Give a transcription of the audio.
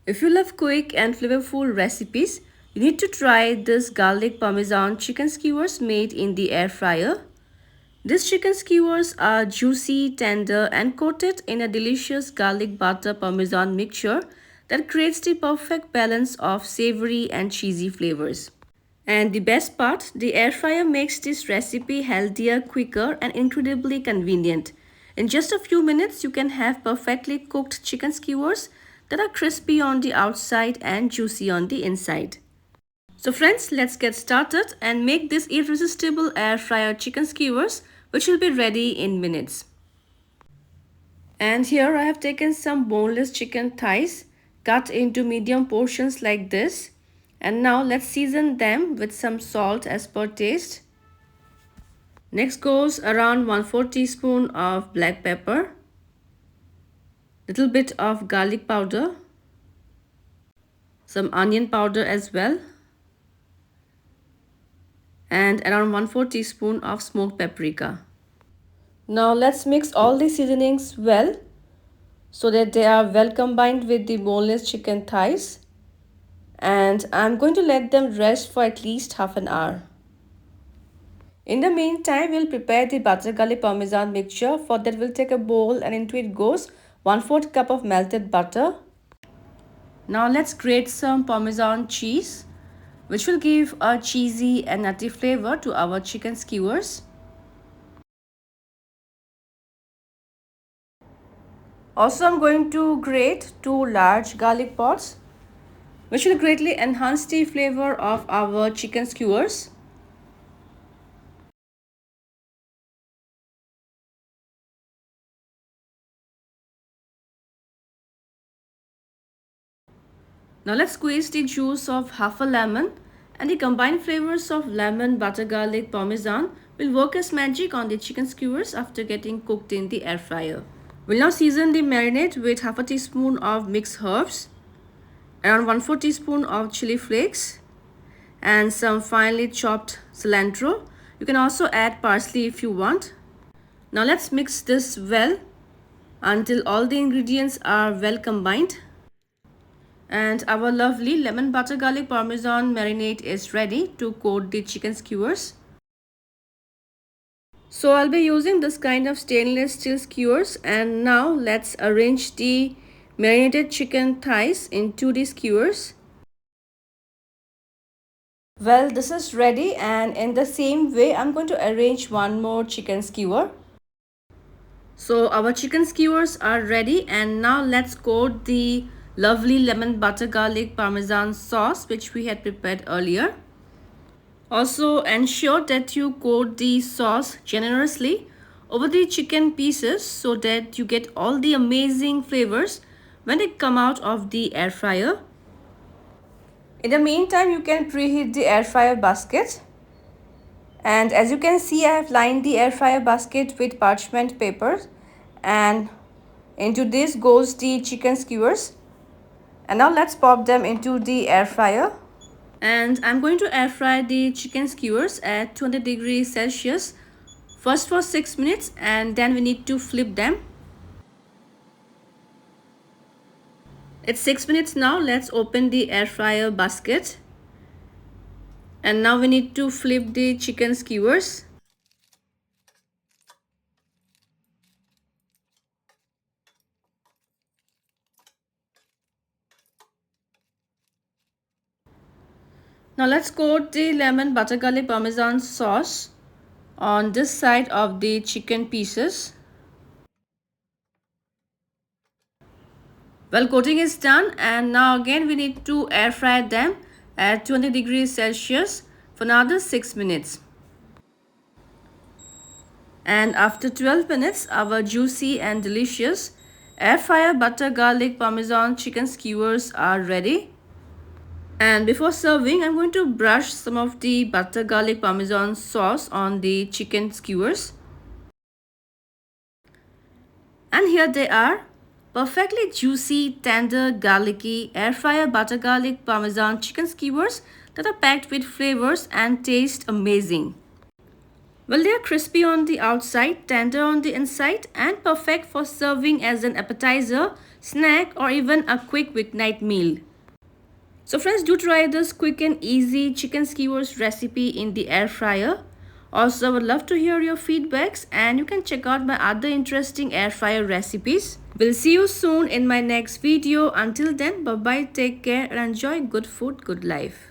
If you love quick and flavorful recipes, you need to try this garlic parmesan chicken skewers made in the air fryer. These chicken skewers are juicy, tender, and coated in a delicious garlic butter parmesan mixture that creates the perfect balance of savory and cheesy flavors. And the best part, the air fryer makes this recipe healthier, quicker, and incredibly convenient. In just a few minutes, you can have perfectly cooked chicken skewers that are crispy on the outside and juicy on the inside. So friends, let's get started and make this irresistible air fryer chicken skewers, which will be ready in minutes. And here I have taken some boneless chicken thighs cut into medium portions like this. And now let's season them with some salt as per taste. Next goes around 1/4 teaspoon of black pepper, little bit of garlic powder, some onion powder as well, and around 1/4 teaspoon of smoked paprika. Now let's mix all the seasonings well so that they are well combined with the boneless chicken thighs, and I'm going to let them rest for at least half an hour. In the meantime, we'll prepare the butter garlic parmesan mixture. For that, we'll take a bowl and into it goes 1/4 cup of melted butter. Now let's grate some parmesan cheese, which will give a cheesy and nutty flavor to our chicken skewers. Also, I'm going to grate 2 large garlic pods, which will greatly enhance the flavor of our chicken skewers. Now let's squeeze the juice of half a lemon, and the combined flavors of lemon, butter garlic, parmesan will work as magic on the chicken skewers after getting cooked in the air fryer. We'll now season the marinade with half a teaspoon of mixed herbs, around 1/4 teaspoon of chili flakes, and some finely chopped cilantro. You can also add parsley if you want. Now let's mix this well until all the ingredients are well combined. And our lovely lemon butter garlic parmesan marinade is ready to coat the chicken skewers. So I'll be using this kind of stainless steel skewers, and now let's arrange the marinated chicken thighs into the skewers. Well, this is ready, and in the same way I'm going to arrange one more chicken skewer. So our chicken skewers are ready, and now let's coat the lovely lemon butter garlic parmesan sauce which we had prepared earlier. Also ensure that you coat the sauce generously over the chicken pieces so that you get all the amazing flavors when they come out of the air fryer. In the meantime, you can preheat the air fryer basket. And as you can see, I have lined the air fryer basket with parchment paper, and into this goes the chicken skewers. And now let's pop them into the air fryer. And I'm going to air fry the chicken skewers at 200 degrees Celsius first for 6 minutes, and then we need to flip them. It's 6 minutes now. Let's open the air fryer basket. And now we need to flip the chicken skewers. Now let's coat the lemon butter garlic parmesan sauce on this side of the chicken pieces. Well, coating is done, and now again we need to air fry them at 200 degrees Celsius for another 6 minutes. And after 12 minutes, our juicy and delicious air fryer butter garlic parmesan chicken skewers are ready. And before serving, I'm going to brush some of the butter garlic parmesan sauce on the chicken skewers. And here they are, perfectly juicy, tender, garlicky air fryer butter garlic parmesan chicken skewers that are packed with flavors and taste amazing. Well, they are crispy on the outside, tender on the inside, and perfect for serving as an appetizer snack, or even a quick weeknight meal. So friends, do try this quick and easy chicken skewers recipe in the air fryer. Also, I would love to hear your feedbacks, and you can check out my other interesting air fryer recipes. We'll see you soon in my next video. Until then, bye bye, take care and enjoy good food, good life.